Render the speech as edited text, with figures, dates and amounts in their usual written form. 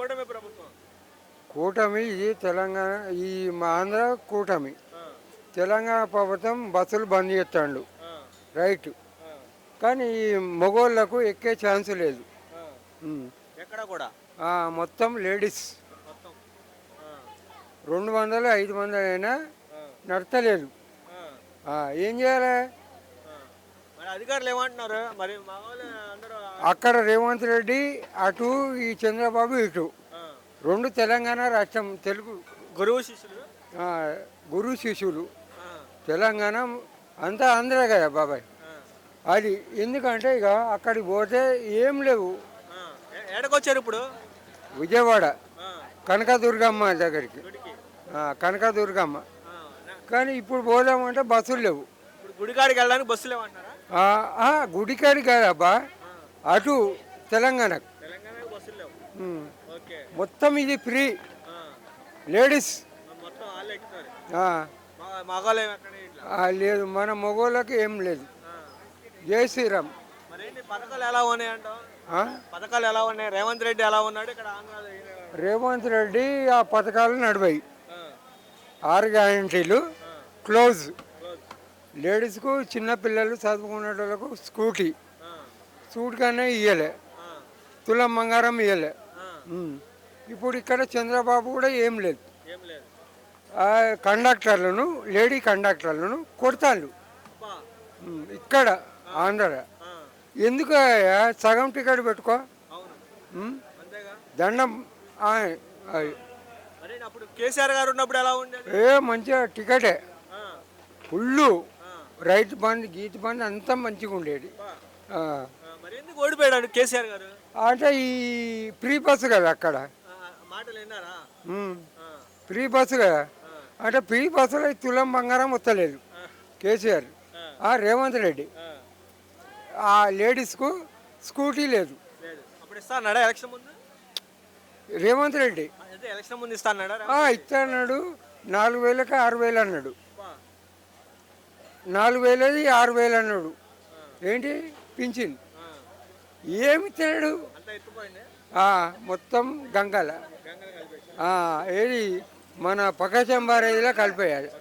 కూటమి ప్రభుత్వం? కూటమి ఇది తెలంగాణ, ఈ మా ఆంధ్ర కూటమి. ఆ, తెలంగాణ ప్రభుత్వం బస్సులు బంద్ చేస్తాడు, ఆ, రైట్. ఆ, కానీ ఈ మగోళ్ళకు ఎక్కే ఛాన్స్ లేదు. ఆ. ఉమ్. ఎక్కడ కూడా మొత్తం లేడీస్ మొత్తం. ఆ, 200 500 అయినా ఆ, నడతలేదు. ఆ, ఏం చేయాలి? ఆ. మరి అధికారులు ఏమంటున్నారు మరి? మా వాళ్ళు అందరూ అక్కడ రేవంత్ రెడ్డి అటు, ఈ చంద్రబాబు ఇటు, ఆ, రెండు తెలంగాణ రాష్ట్రం, తెలుగు గురువు శిష్యులు. ఆ, గురు శిష్యులు. ఆ, తెలంగాణ అంతా ఆంధ్ర కదా బాబాయ్. ఆ, అది ఎందుకంటే ఇక అక్కడికి పోతే ఏం లేవు. ఆ. ఏడకొచ్చారు ఇప్పుడు? విజయవాడ ఆ, కనకదుర్గమ్మ దగ్గరికి. గుడికి. కనకదుర్గమ్మ. ఆ, కానీ ఇప్పుడు పోదామంటే బస్సులు లేవు. ఇప్పుడు గుడికాడికి వెళ్ళడానికి బస్సులు ఏమంటారా? గుడికాడి కాదబ్బా, అటు తెలంగాణకు. తెలంగాణకి బస్సులు లేవు. ఉమ్. ఓకే. మొత్తం ఇది ఫ్రీ, ఆ, లేడీస్. మొత్తం వాళ్ళు ఎక్కుతారు. ఆ, మగవాళ్ళు ఏమి ఎక్కడ ఇట్లా? లేదు, మన మగోళ్ళకి ఏం లేదు. ఆ. జై శ్రీరామ్. మరేంటి పథకాలు ఎలా ఉన్నాయి అంటావు? ఆ? పథకాలు ఎలా ఉన్నాయి? రేవంత్ రెడ్డి ఎలా ఉన్నాడు ఇక్కడ ఆంధ్రాలో? రేవంత్ రెడ్డి ఆ పథకాలు నడిపాయి. ఆ, 6 గ్యారంటీలు ఆ, క్లోజ్. క్లోజ్. లేడీస్కు, చిన్న పిల్లలు చదువుకునే వాళ్ళకు స్కూటీ, ఆ, సూట్ కన్నా ఇయ్యలే, ఆ, తులం బంగారం ఇయ్యలే. ఆ. ఇప్పుడు ఇక్కడ చంద్రబాబు కూడా ఏం లేదు. ఏం లేదు. ఆ కండక్టర్లను, లేడీ కండక్టర్లను కొడతాళ్ళు. అబ్బా. ఇక్కడ ఆంధ్ర. ఆ, ఎందుకు సగం టికెట్ పెట్టుకో. అవును. ఉమ్, అంతేగా. దండం. మరి అప్పుడు కేసీఆర్ గారు ఉన్నప్పుడు ఎలా ఉండేది? మంచిగా టికెటే ఆ, ఫుల్లు, ఆ, రైతు బంద్ గీత బంద్ అంతా మంచిగా ఉండేది. అబ్బా. ఆ, మరి ఎందుకు ఓడిపోయాడు కేసీఆర్ గారు? అంటే ఈ ఫ్రీ బస్సు కదా అక్కడ. మాటలు విన్నారా? ఉమ్, ఆ, ఫ్రీ బస్సు కదా. ఆ, అంటే ఫ్రీ బస్సులో ఈ తులం బంగారం వస్తలేదు ఆ, కేసీఆర్. రేవంత్ రెడ్డి ఆ. ఆ లేడీస్కు స్కూటీ లేదు. లేదు. అప్పుడు ఇస్తా అన్నాడా ఎలక్షన్ ముందు? రేవంత్ రెడ్డి అదే ఎలక్షన్ ముందు ఇస్తా అన్నాడా? ఇస్తాడు. 4,000కి 6,000 అన్నాడు. అబ్బా. 4,000ది 6,000 అన్నాడు. ఏంటి పింఛన్? ఆ. ఏమి ఇస్తున్నాడు? అంతా ఎత్తుపోయింది. మొత్తం గంగల. గంగలు కలిపేసి. ఏది మన పక్క చెంబారేదిలో కలిపేయాలి.